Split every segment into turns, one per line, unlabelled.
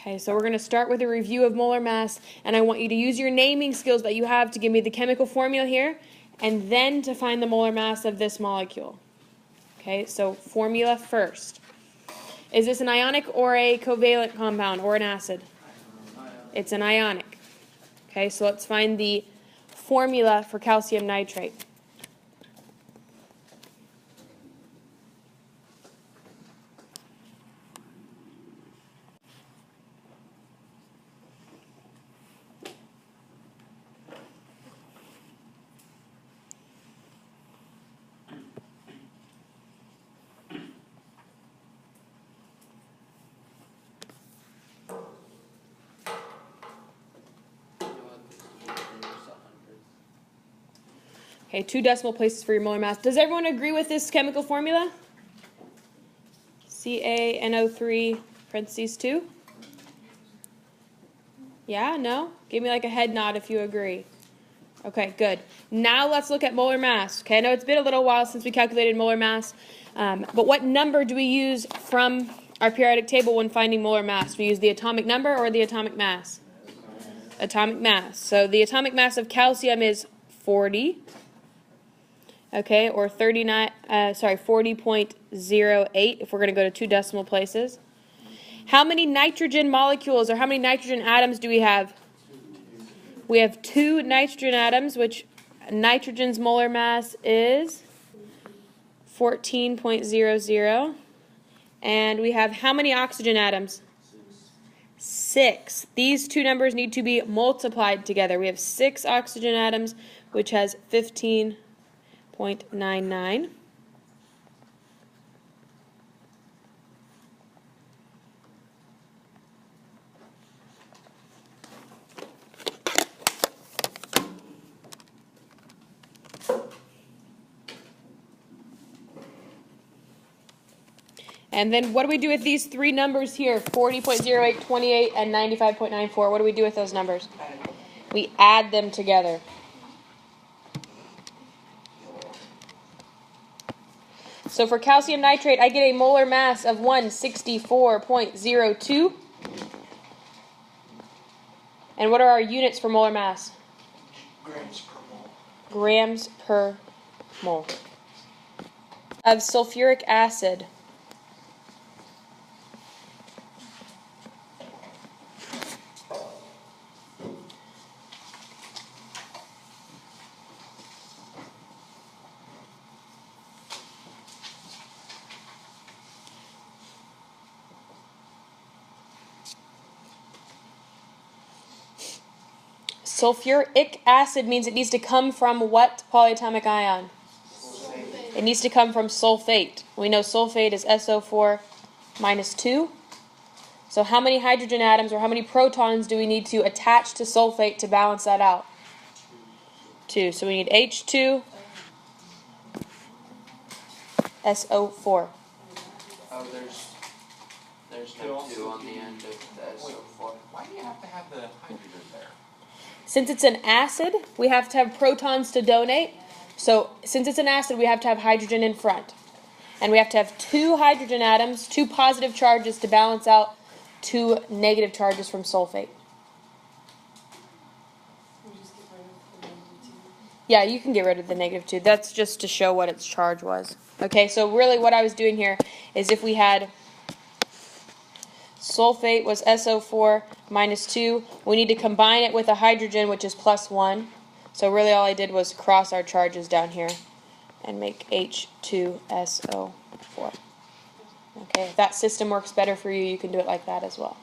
Okay, so we're going to start with a review of molar mass, and I want you to use your naming skills that you have to give me the chemical formula here, and then to find the molar mass of this molecule. Okay, so formula first. Is this an ionic or a covalent compound or an acid? It's an ionic. Okay, so let's find the formula for calcium nitrate. Okay, 2 decimal places for your molar mass. Does everyone agree with this chemical formula? CaNO3 parentheses 2? Yeah? No? Give me like a head nod if you agree. Okay, good. Now let's look at molar mass. Okay, I know it's been a little while since we calculated molar mass, but what number do we use from our periodic table when finding molar mass? Do we use the atomic number or the atomic mass? Atomic mass. So the atomic mass of calcium is 40. Okay, or 40.08 if we're going to go to 2 decimal places. How many nitrogen molecules or how many nitrogen atoms do we have? We have 2 nitrogen atoms, which nitrogen's molar mass is 14.00. And we have how many oxygen atoms? 6. These 2 numbers need to be multiplied together. We have 6 oxygen atoms, which has 15.99. And then what do we do with these 3 numbers here? 40.08, 28, and 95.94. What do we do with those numbers? We add them together. So for calcium nitrate, I get a molar mass of 164.02. And what are our units for molar mass?
Grams per mole.
Grams per mole. Of sulfuric acid. Sulfuric acid means it needs to come from what polyatomic ion?
Sulfate.
It needs to come from sulfate. We know sulfate is SO4 minus 2. So how many hydrogen atoms or how many protons do we need to attach to sulfate to balance that out? 2. So we need H2, SO4.
Oh, there's no 2 on the end of the SO4.
Why do you have to have the hydrogen there?
Since it's an acid, we have to have protons to donate. So since it's an acid, we have to have hydrogen in front. And we have to have 2 hydrogen atoms, 2 positive charges to balance out 2 negative charges from sulfate. Yeah, you can get rid of the negative 2. That's just to show what its charge was. Okay, so really what I was doing here is if we had sulfate was SO4 minus 2. We need to combine it with a hydrogen, which is plus 1. So really all I did was cross our charges down here and make H2SO4. Okay, if that system works better for you, you can do it like that as well.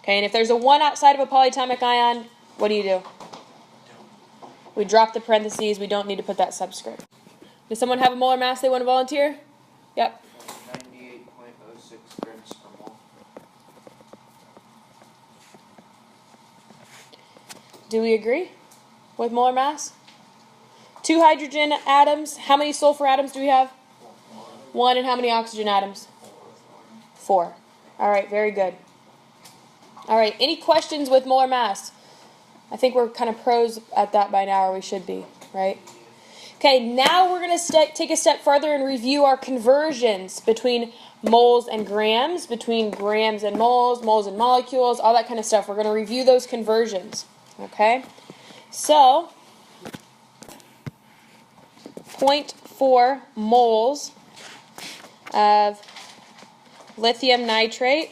Okay, and if there's a 1 outside of a polyatomic ion, what do? We drop the parentheses. We don't need to put that subscript. Does someone have a molar mass they want to volunteer? Yep.
98.06 grams per mole.
Do we agree with molar mass? 2 hydrogen atoms. How many sulfur atoms do we have? 1. And how many oxygen atoms? 4. All right, very good. All right, any questions with molar mass? I think we're kind of pros at that by now, or we should be, right? Okay, now we're going to take a step further and review our conversions between moles and grams, between grams and moles and molecules, all that kind of stuff. We're going to review those conversions, okay? So, 0.4 moles of lithium nitrate,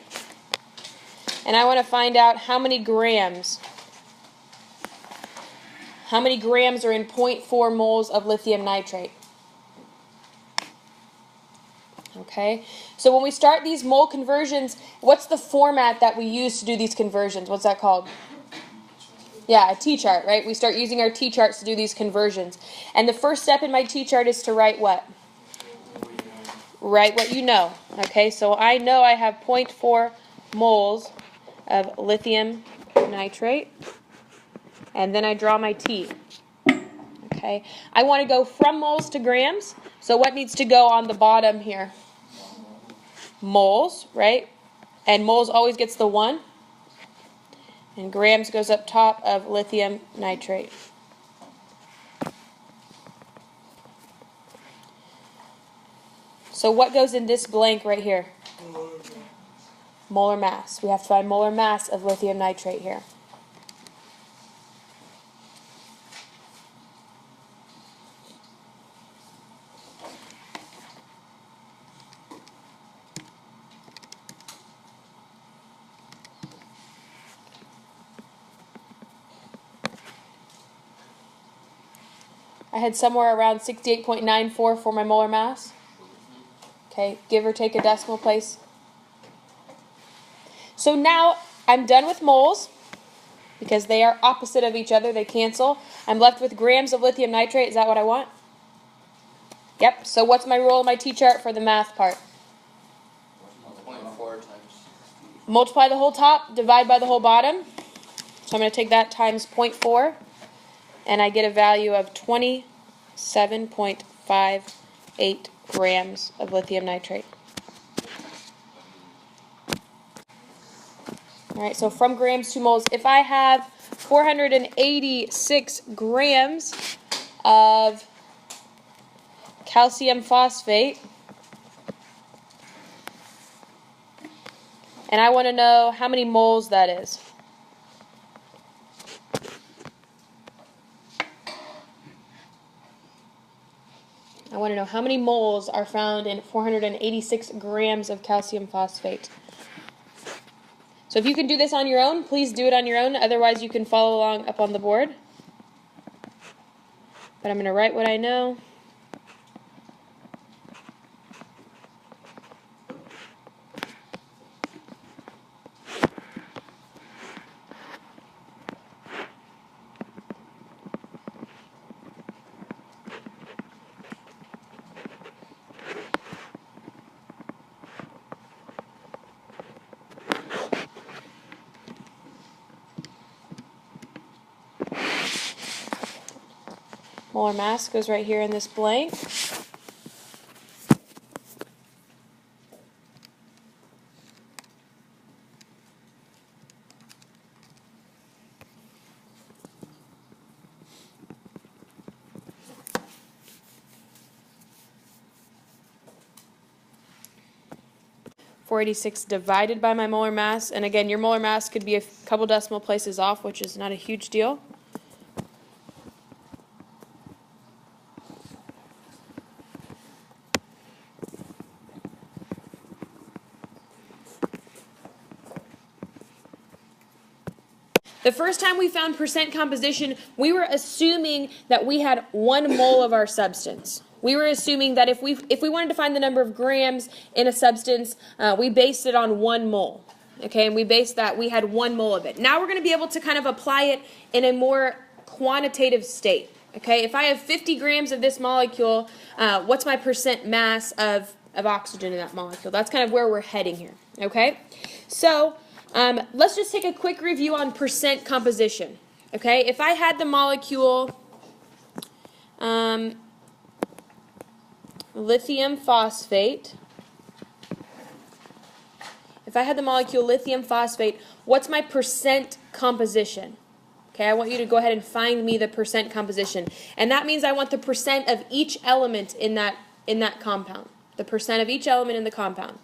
and I want to find out how many grams. How many grams are in 0.4 moles of lithium nitrate? Okay, so when we start these mole conversions, what's the format that we use to do these conversions? What's that called? Yeah, a T-chart, right? We start using our T-charts to do these conversions. And the first step in my T-chart is to write what? Write what you know. Okay, so I know I have 0.4 moles of lithium nitrate. And then I draw my T. Okay, I want to go from moles to grams. So what needs to go on the bottom here? Moles, right? And moles always gets the 1. And grams goes up top of lithium nitrate. So what goes in this blank right here? Molar mass. We have to find molar mass of lithium nitrate here. I had somewhere around 68.94 for my molar mass. Okay, give or take a decimal place. So now I'm done with moles because they are opposite of each other. They cancel. I'm left with grams of lithium nitrate. Is that what I want? Yep. So what's my rule in my T-chart for the math part?
0.4 times.
Multiply the whole top, divide by the whole bottom. So I'm going to take that times 0.4. And I get a value of 27.58 grams of lithium nitrate. All right, so from grams to moles, if I have 486 grams of calcium phosphate, and I want to know how many moles that is. I want to know how many moles are found in 486 grams of calcium phosphate. So if you can do this on your own, please do it on your own. Otherwise, you can follow along up on the board. But I'm going to write what I know. Molar mass goes right here in this blank. .486 divided by my molar mass, and again, your molar mass could be a couple decimal places off, which is not a huge deal. The first time we found percent composition, we were assuming that we had 1 mole of our substance. We were assuming that if we wanted to find the number of grams in a substance, we based it on 1 mole. Okay, and we based that, we had 1 mole of it. Now we're going to be able to kind of apply it in a more quantitative state. Okay, if I have 50 grams of this molecule, what's my percent mass of oxygen in that molecule? That's kind of where we're heading here. Okay, so let's just take a quick review on percent composition. Okay, if I had the molecule lithium phosphate, what's my percent composition? Okay, I want you to go ahead and find me the percent composition. And that means I want the percent of each element in that compound. The percent of each element in the compound.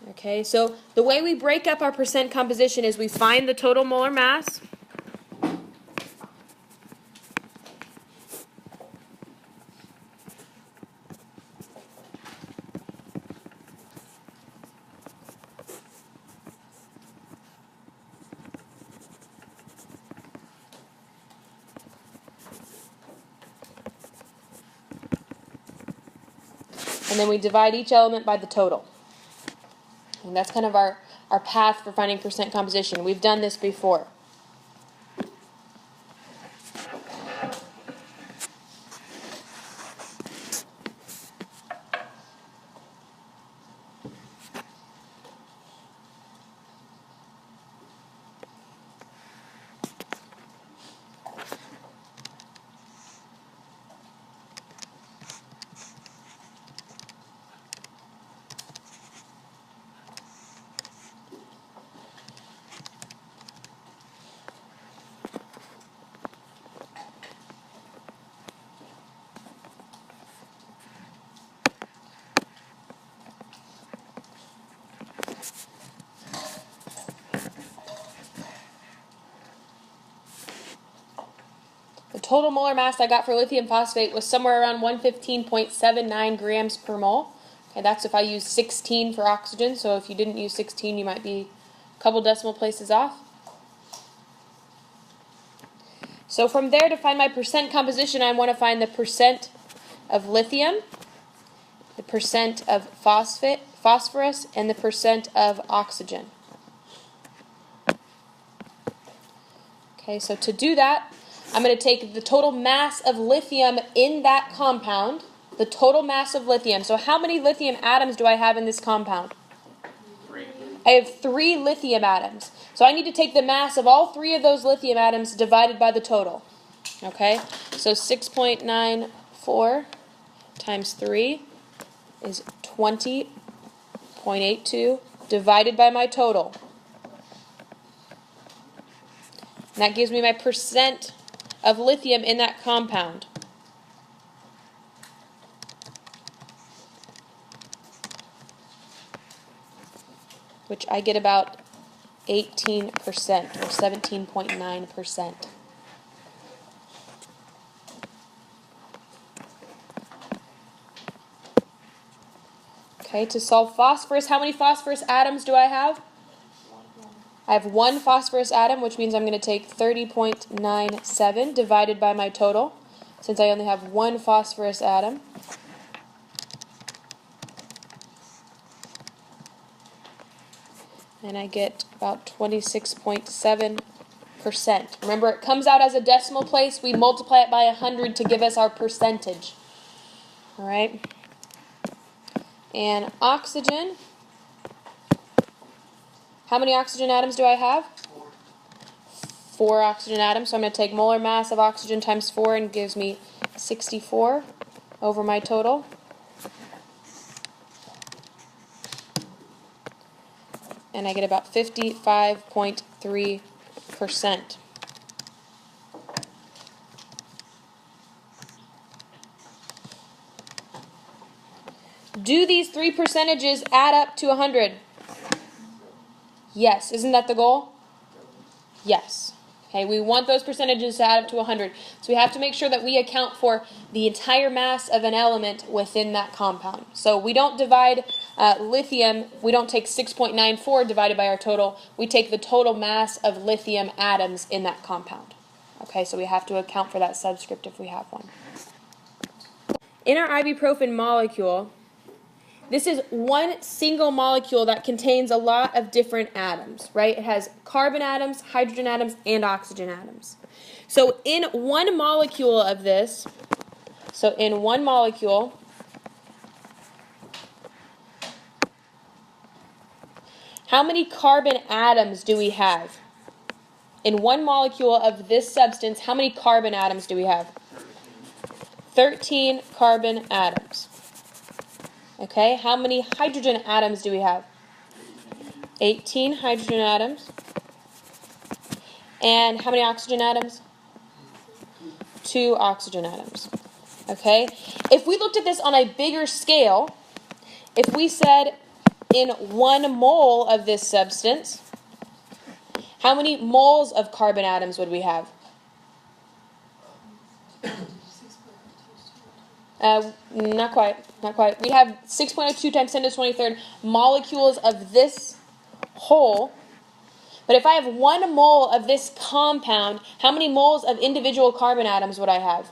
Okay, so the way we break up our percent composition is we find the total molar mass. And then we divide each element by the total. And that's kind of our path for finding percent composition. We've done this before. The total molar mass I got for lithium phosphate was somewhere around 115.79 grams per mole. Okay, that's if I use 16 for oxygen. So if you didn't use 16, you might be a couple decimal places off. So from there, to find my percent composition, I want to find the percent of lithium, the percent of phosphorus, and the percent of oxygen. Okay, so to do that, I'm going to take the total mass of lithium in that compound, the total mass of lithium. So how many lithium atoms do I have in this compound?
3.
I have 3 lithium atoms. So I need to take the mass of all 3 of those lithium atoms divided by the total. Okay, so 6.94 times 3 is 20.82 divided by my total. And that gives me my percent of lithium in that compound. Which I get about 18% or 17.9%. Okay, to solve phosphorus, how many phosphorus atoms do I have? I have 1 phosphorus atom, which means I'm going to take 30.97 divided by my total, since I only have 1 phosphorus atom. And I get about 26.7%. Remember, it comes out as a decimal place. We multiply it by 100 to give us our percentage. All right? And oxygen. How many oxygen atoms do I have? 4 oxygen atoms. So I'm going to take molar mass of oxygen times 4 and it gives me 64 over my total. And I get about 55.3%. Do these 3 percentages add up to 100? Yes. Isn't that the goal? Yes. Okay, we want those percentages to add up to 100. So we have to make sure that we account for the entire mass of an element within that compound. So we don't divide lithium, we don't take 6.94 divided by our total. We take the total mass of lithium atoms in that compound. Okay, so we have to account for that subscript if we have one. In our ibuprofen molecule, this is one single molecule that contains a lot of different atoms, right? It has carbon atoms, hydrogen atoms, and oxygen atoms. So in one molecule of this, how many carbon atoms do we have? In one molecule of this substance, how many carbon atoms do we have? 13 carbon atoms. Okay, how many hydrogen atoms do we have? 18 hydrogen atoms. And how many oxygen atoms? 2 oxygen atoms. Okay, if we looked at this on a bigger scale, if we said in 1 mole of this substance, how many moles of carbon atoms would we have? Not quite. We have 6.02 times 10 to the 23rd molecules of this whole. But if I have 1 mole of this compound, how many moles of individual carbon atoms would I have?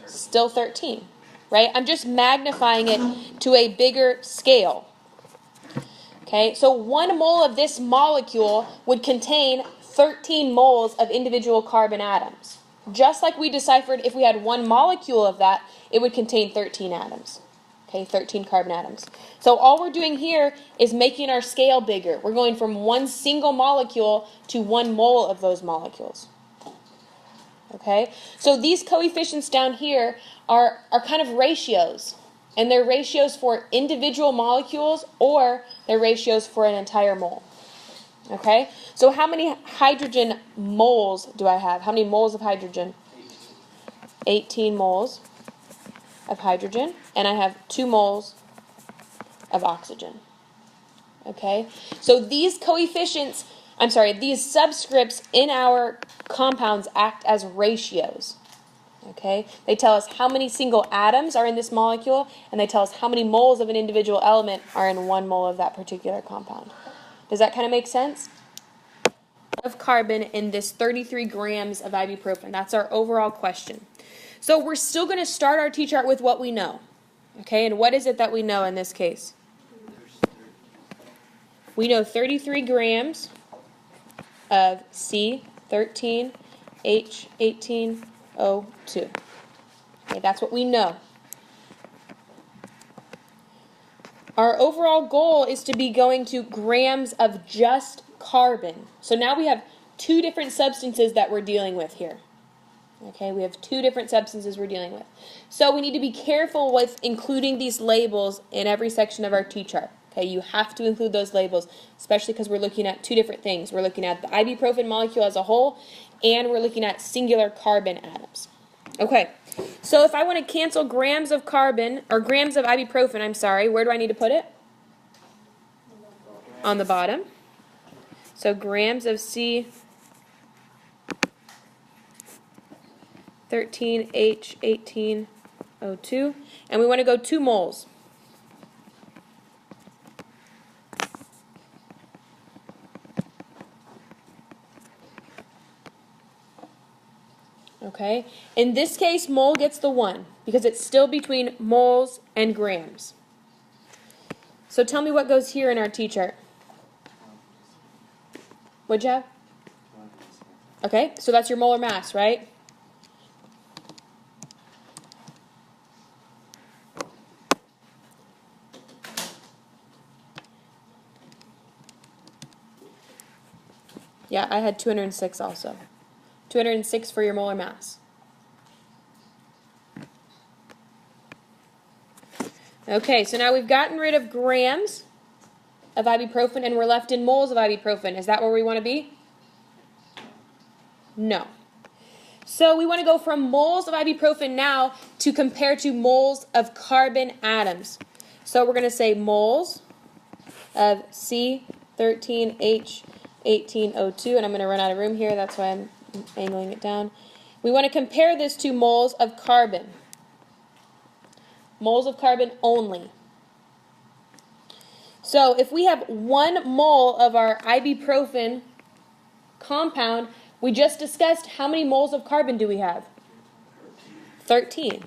Still 13, right? I'm just magnifying it to a bigger scale. Okay, so 1 mole of this molecule would contain 13 moles of individual carbon atoms. Just like we deciphered, if we had 1 molecule of that, it would contain 13 atoms. Okay, 13 carbon atoms. So all we're doing here is making our scale bigger. We're going from 1 single molecule to 1 mole of those molecules. Okay, so these coefficients down here are kind of ratios. And they're ratios for individual molecules or they're ratios for an entire mole. Okay, so how many hydrogen moles do I have? How many moles of hydrogen? 18 moles of hydrogen. And I have 2 moles of oxygen. Okay, so these coefficients, these subscripts in our compounds act as ratios. Okay, they tell us how many single atoms are in this molecule, and they tell us how many moles of an individual element are in 1 mole of that particular compound. Does that kind of make sense? Of carbon in this 33 grams of ibuprofen. That's our overall question. So we're still going to start our T-chart with what we know. Okay, and what is it that we know in this case? We know 33 grams of C13H18O2. Okay, that's what we know. Our overall goal is to be going to grams of just carbon. So now we have 2 different substances that we're dealing with here. Okay, we have 2 different substances we're dealing with. So we need to be careful with including these labels in every section of our T-chart. Okay, you have to include those labels, especially because we're looking at 2 different things. We're looking at the ibuprofen molecule as a whole, and we're looking at singular carbon atoms. Okay, so if I want to cancel grams of carbon, or grams of ibuprofen, where do I need to put it? On the bottom. So grams of C13H18O2, and we want to go 2 moles. Okay, in this case, mole gets the 1 because it's still between moles and grams. So tell me what goes here in our T-chart. What'd you have? Okay, so that's your molar mass, right? Yeah, I had 206 also. 206 for your molar mass. Okay, so now we've gotten rid of grams of ibuprofen and we're left in moles of ibuprofen. Is that where we want to be? No. So we want to go from moles of ibuprofen now to compare to moles of carbon atoms. So we're going to say moles of C13H18O2, and I'm going to run out of room here, that's why I'm angling it down. We want to compare this to moles of carbon. Moles of carbon only. So if we have 1 mole of our ibuprofen compound, we just discussed how many moles of carbon do we have? 13.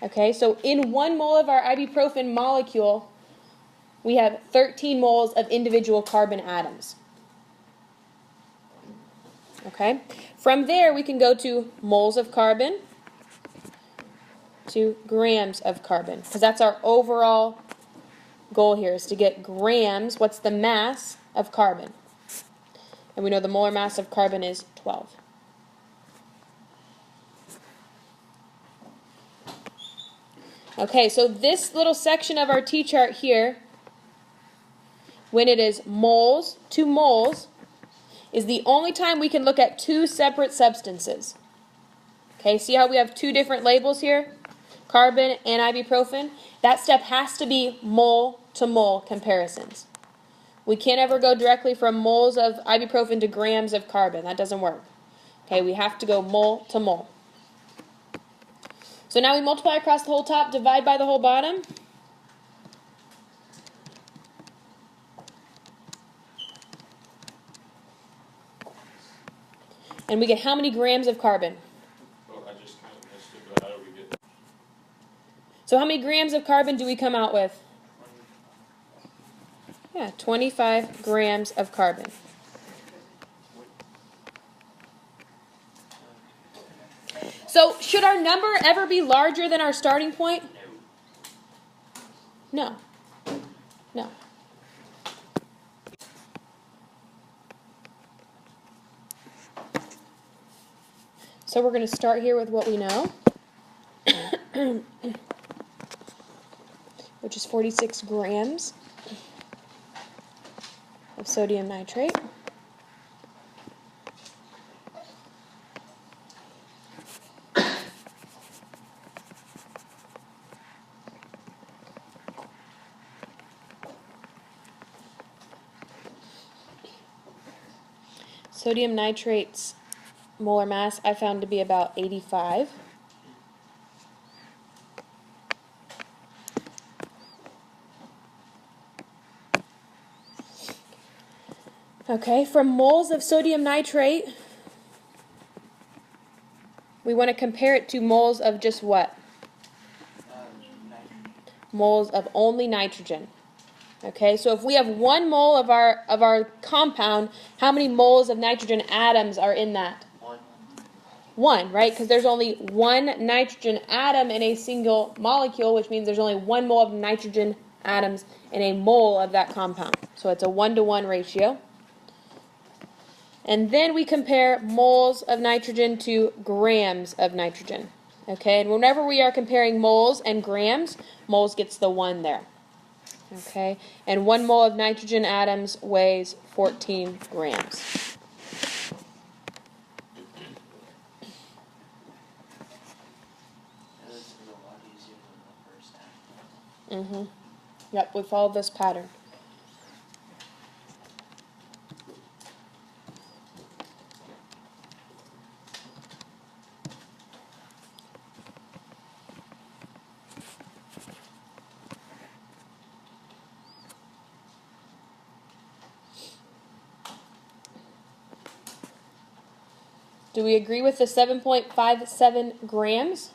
Okay, so in 1 mole of our ibuprofen molecule, we have 13 moles of individual carbon atoms. Okay, from there we can go to moles of carbon to grams of carbon, because that's our overall goal here, is to get grams. What's the mass of carbon? And we know the molar mass of carbon is 12. Okay, so this little section of our T-chart here, when it is moles to moles, is the only time we can look at 2 separate substances. Okay, see how we have two different labels here? Carbon and ibuprofen. That step has to be mole to mole comparisons. We can't ever go directly from moles of ibuprofen to grams of carbon. That doesn't work. Okay, we have to go mole to mole. So now we multiply across the whole top, divide by the whole bottom. And we get how many grams of carbon?
Well, I just kind of missed it, but how do we get that?
So how many grams of carbon do we come out with? Yeah, 25 grams of carbon. So should our number ever be larger than our starting point? No. No. So we're going to start here with what we know, which is 46 grams of sodium nitrate. Sodium nitrate's molar mass I found to be about 85. Okay, from moles of sodium nitrate, we want to compare it to moles of just what? Moles of only nitrogen. Okay, so if we have 1 mole of our compound, how many moles of nitrogen atoms are in that? 1, right? Because there's only 1 nitrogen atom in a single molecule, which means there's only 1 mole of nitrogen atoms in a mole of that compound. So it's a 1-to-1 ratio. And then we compare moles of nitrogen to grams of nitrogen. Okay, and whenever we are comparing moles and grams, moles gets the 1 there. Okay, and 1 mole of nitrogen atoms weighs 14 grams.
This is a lot easier than the first time.
Yep, we followed this pattern. Do we agree with the 7.57 grams?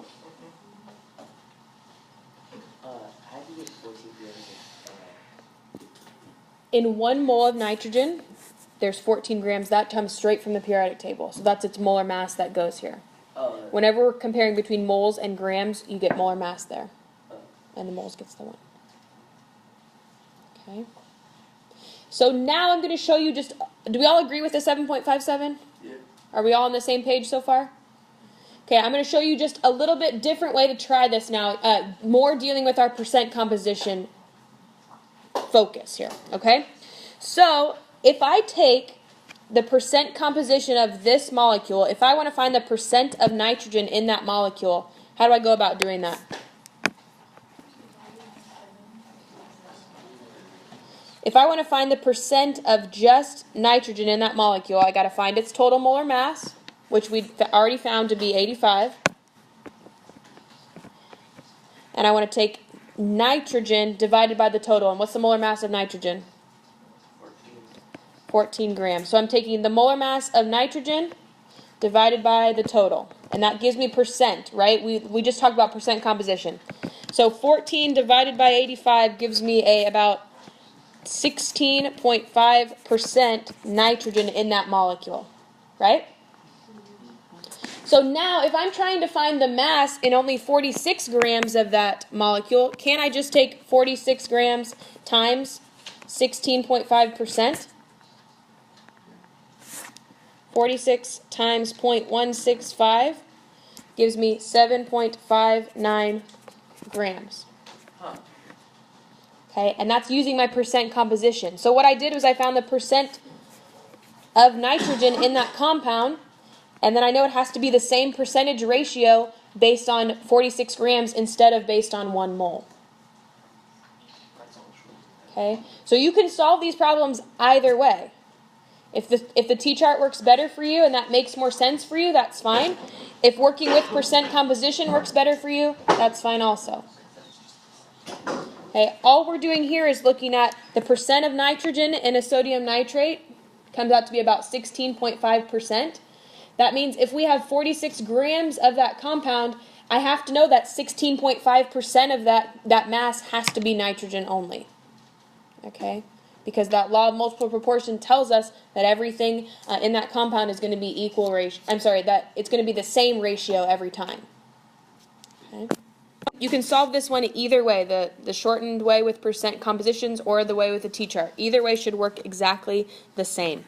How do you get 14 grams of
In 1 mole of nitrogen, there's 14 grams. That comes straight from the periodic table. So that's its molar mass that goes here. Whenever we're comparing between moles and grams, you get molar mass there. And the moles gets the 1. Okay. So now I'm going to show you just, do we all agree with the 7.57?
Yeah.
Are we all on the same page so far? Okay, I'm going to show you just a little bit different way to try this now, more dealing with our percent composition focus here, okay? So, if I take the percent composition of this molecule, if I want to find the percent of nitrogen in that molecule, how do I go about doing that? If I want to find the percent of just nitrogen in that molecule, I got to find its total molar mass, which we already found to be 85. And I want to take nitrogen divided by the total. And what's the molar mass of nitrogen? 14 grams. So I'm taking the molar mass of nitrogen divided by the total. And that gives me percent, right? We just talked about percent composition. So 14 divided by 85 gives me about 16.5% nitrogen in that molecule, right? So now, if I'm trying to find the mass in only 46 grams of that molecule, can I just take 46 grams times 16.5%? 46 times 0.165 gives me 7.59 grams. Okay, and that's using my percent composition. So what I did was I found the percent of nitrogen in that compound, And then I know it has to be the same percentage ratio based on 46 grams instead of based on 1 mole. Okay, so you can solve these problems either way. If the T-chart works better for you and that makes more sense for you, that's fine. If working with percent composition works better for you, that's fine also. Okay, all we're doing here is looking at the percent of nitrogen in a sodium nitrate. Comes out to be about 16.5%. That means if we have 46 grams of that compound, I have to know that 16.5% of that mass has to be nitrogen only. Okay? Because that law of multiple proportion tells us that everything in that compound is going to be equal ratio. That it's going to be the same ratio every time. Okay? You can solve this one either way, the shortened way with percent compositions or the way with the T-chart. Either way should work exactly the same.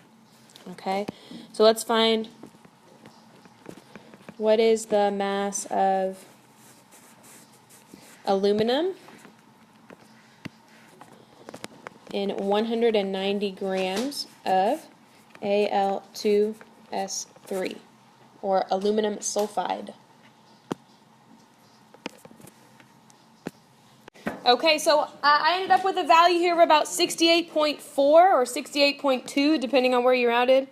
Okay? So let's find what is the mass of aluminum in 190 grams of Al2S3, or aluminum sulfide. Okay, so I ended up with a value here of about 68.4 or 68.2, depending on where you're routed.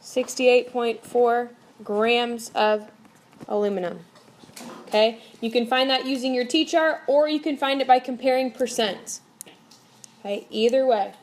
68.4 grams of aluminum. Okay, you can find that using your T-chart, or you can find it by comparing percents. Okay, either way.